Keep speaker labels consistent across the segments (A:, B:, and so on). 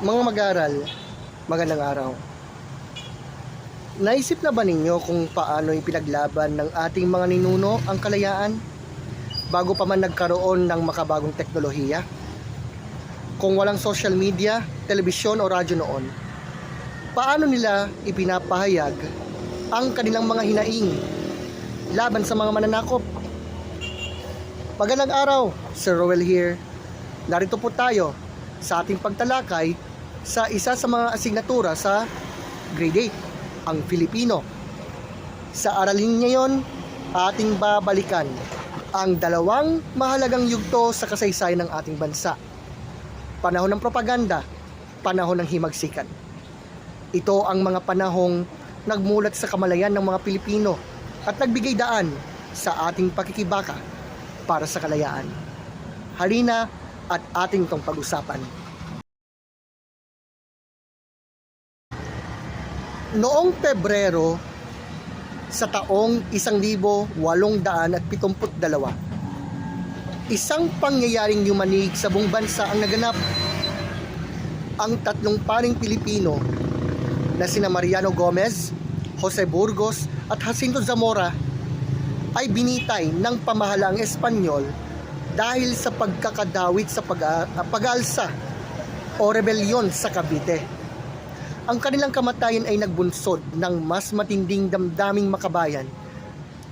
A: Mga mag-aaral, magandang araw. Naisip na ba ninyo kung paano ipinaglaban ng ating mga ninuno ang kalayaan bago pa man nagkaroon ng makabagong teknolohiya? Kung walang social media, telebisyon o radyo noon, paano nila ipinapahayag ang kanilang mga hinaing laban sa mga mananakop? Magandang araw, Sir Roel here. Narito po tayo sa ating pagtalakay sa isa sa mga asignatura sa grade 8, ang Filipino. Sa aralin ngayon, ating babalikan ang dalawang mahalagang yugto sa kasaysayan ng ating bansa. Panahon ng propaganda, panahon ng himagsikan. Ito ang mga panahong nagmulat sa kamalayan ng mga Pilipino at nagbigay daan sa ating pakikibaka para sa kalayaan. Halina at ating itong pag-usapan. Noong Pebrero sa taong 1872, isang pangyayaring yumanig sa buong bansa ang naganap. Ang tatlong paring Pilipino na sina Mariano Gomez, Jose Burgos at Jacinto Zamora ay binitay ng pamahalaang Espanyol dahil sa pagkakadawit sa pag-alsa o rebelyon sa Cavite. Ang kanilang kamatayan ay nagbunsod ng mas matinding damdaming makabayan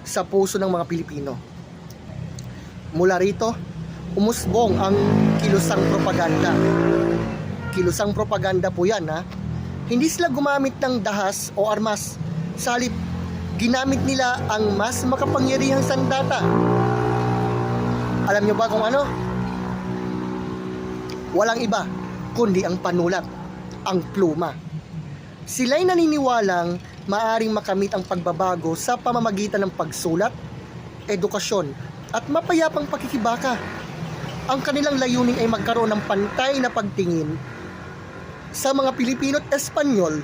A: sa puso ng mga Pilipino. Mula rito, umusbong ang kilusang propaganda. Kilusang propaganda po yan, ha? Hindi sila gumamit ng dahas o armas. Sa halip, ginamit nila ang mas makapangyarihang sandata. Alam nyo ba kung ano? Walang iba kundi ang panulat, ang pluma. Sila'y naniniwalang maaring makamit ang pagbabago sa pamamagitan ng pagsulat, edukasyon at mapayapang pakikibaka. Ang kanilang layunin ay magkaroon ng pantay na pagtingin sa mga Pilipino at Espanyol,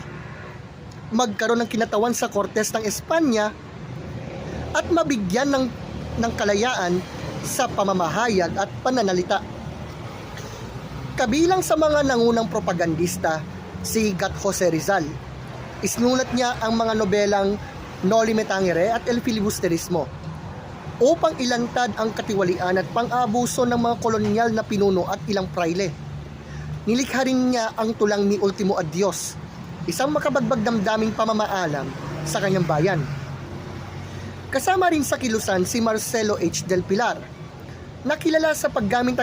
A: magkaroon ng kinatawan sa Kortes ng Espanya at mabigyan ng kalayaan sa pamamahayag at pananalita. Kabilang sa mga nangunang propagandista si Gat Jose Rizal. Isinulat niya ang mga nobelang Noli Me Tangere at El Filibusterismo upang ilantad ang katiwalian at pang-aabuso ng mga kolonyal na pinuno at ilang praile. Nilikha rin niya ang tulang ni Ultimo Adios, isang makabagbag damdaming pamamaalam sa kanyang bayan. Kasama rin sa kilusan si Marcelo H. Del Pilar, na kilala sa paggamit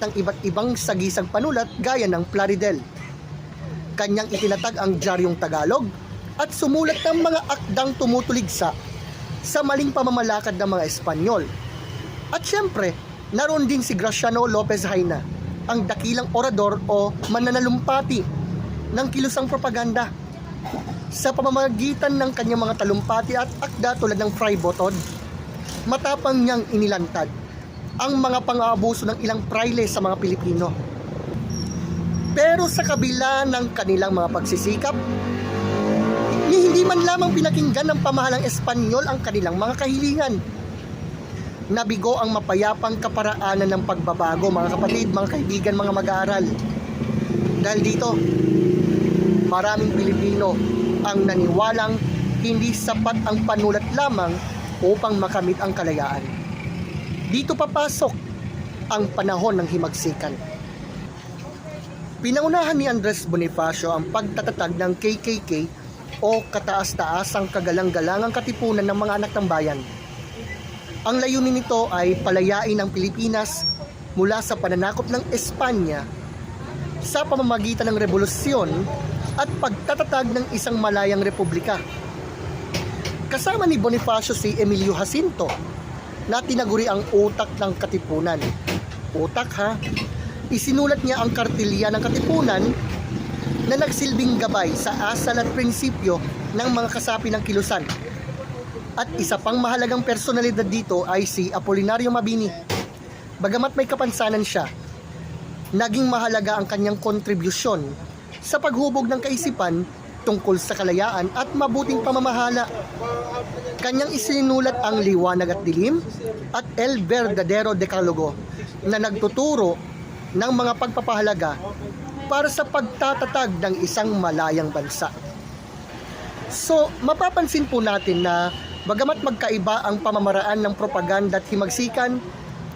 A: ng iba't ibang sagisang panulat gaya ng Plaridel. Kanyang itinatag ang Diaryong Tagalog at sumulat ng mga akdang tumutuligsa sa maling pamamalakad ng mga Espanyol. At syempre, naroon din si Graciano Lopez Haina, ang dakilang orador o mananalumpati ng kilusang propaganda. Sa pamamagitan ng kanyang mga talumpati at akda tulad ng Fray Botod, matapang niyang inilantad ang mga pang-aabuso ng ilang praile sa mga Pilipino. Pero sa kabila ng kanilang mga pagsisikap, hindi man lamang pinakinggan ng pamahalang Espanyol ang kanilang mga kahilingan. Nabigo ang mapayapang kaparaanan ng pagbabago, mga kapatid, mga kaibigan, mga mag-aaral. Dahil dito, maraming Pilipino ang naniwalang hindi sapat ang panulat lamang upang makamit ang kalayaan. Dito papasok ang panahon ng himagsikan. Pinangunahan ni Andres Bonifacio ang pagtatatag ng KKK o Kataas-Taasang Kagalang-galangang Katipunan ng mga Anak ng Bayan. Ang layunin nito ay palayain ang Pilipinas mula sa pananakop ng Espanya sa pamamagitan ng revolusyon at pagtatatag ng isang malayang republika. Kasama ni Bonifacio si Emilio Jacinto na tinaguri ang utak ng Katipunan. Utak, ha? Isinulat niya ang kartilya ng Katipunan na nagsilbing gabay sa asal at prinsipyo ng mga kasapi ng kilusan. At isa pang mahalagang personalidad dito ay si Apolinario Mabini. Bagamat may kapansanan siya, naging mahalaga ang kanyang kontribusyon sa paghubog ng kaisipan tungkol sa kalayaan at mabuting pamamahala. Kanyang isinulat ang Liwanag at Dilim at El Verdadero Decalogo na nagtuturo ng mga pagpapahalaga para sa pagtatatag ng isang malayang bansa. So, mapapansin po natin na bagamat magkaiba ang pamamaraan ng propaganda at himagsikan,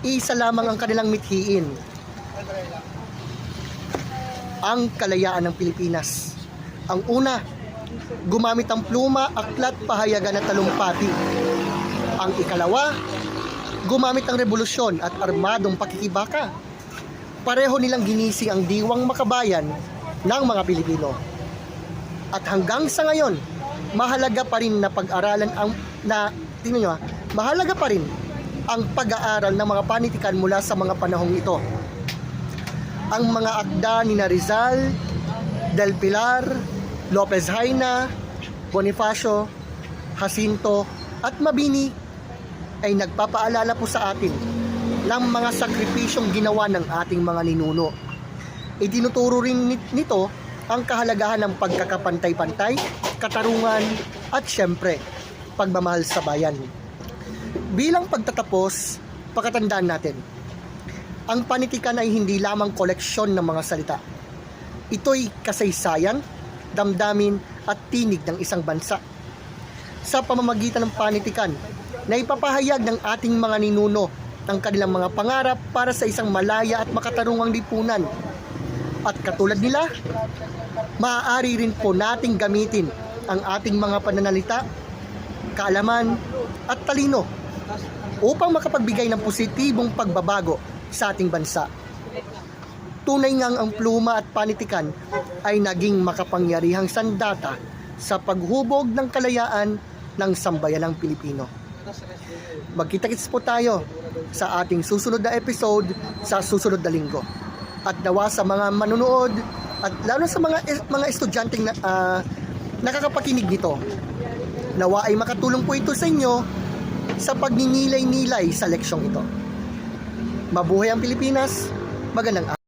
A: isa lamang ang kanilang mithiin: ang kalayaan ng Pilipinas. Ang una, gumamit ang pluma, aklat, pahayagan at talumpati. Ang ikalawa, gumamit ang revolusyon at armadong pakikibaka. Pareho nilang ginising ang diwang makabayan ng mga Pilipino. At hanggang sa ngayon, mahalaga pa rin na pag-aralan mahalaga pa rin ang pag-aaral ng mga panitikan mula sa mga panahong ito. Ang mga akda ni Rizal, Del Pilar, Lopez Haina, Bonifacio, Jacinto at Mabini ay nagpapaalala po sa atin ng mga sakripisyong ginawa ng ating mga ninuno. Itinuturo rin nito ang kahalagahan ng pagkakapantay-pantay, katarungan at syempre, pagmamahal sa bayan. Bilang pagtatapos, pakatandaan natin, ang panitikan ay hindi lamang koleksyon ng mga salita. Ito'y kasaysayan, damdamin at tinig ng isang bansa. Sa pamamagitan ng panitikan, na ipapahayag ng ating mga ninuno ang kanilang mga pangarap para sa isang malaya at makatarungang lipunan. At katulad nila, maaari rin po nating gamitin ang ating mga pananalita, kaalaman at talino upang makapagbigay ng positibong pagbabago sa ating bansa. Tunay ngang ang pluma at panitikan ay naging makapangyarihang sandata sa paghubog ng kalayaan ng sambayanang Pilipino. Magkita-kits po tayo sa ating susunod na episode sa susunod na linggo. At nawa sa mga manunood at lalo sa mga estudyanteng nakakapakinig nito, nawa ay makatulong po ito sa inyo sa pagninilay-nilay sa leksyong ito. Mabuhay ang Pilipinas, magandang araw.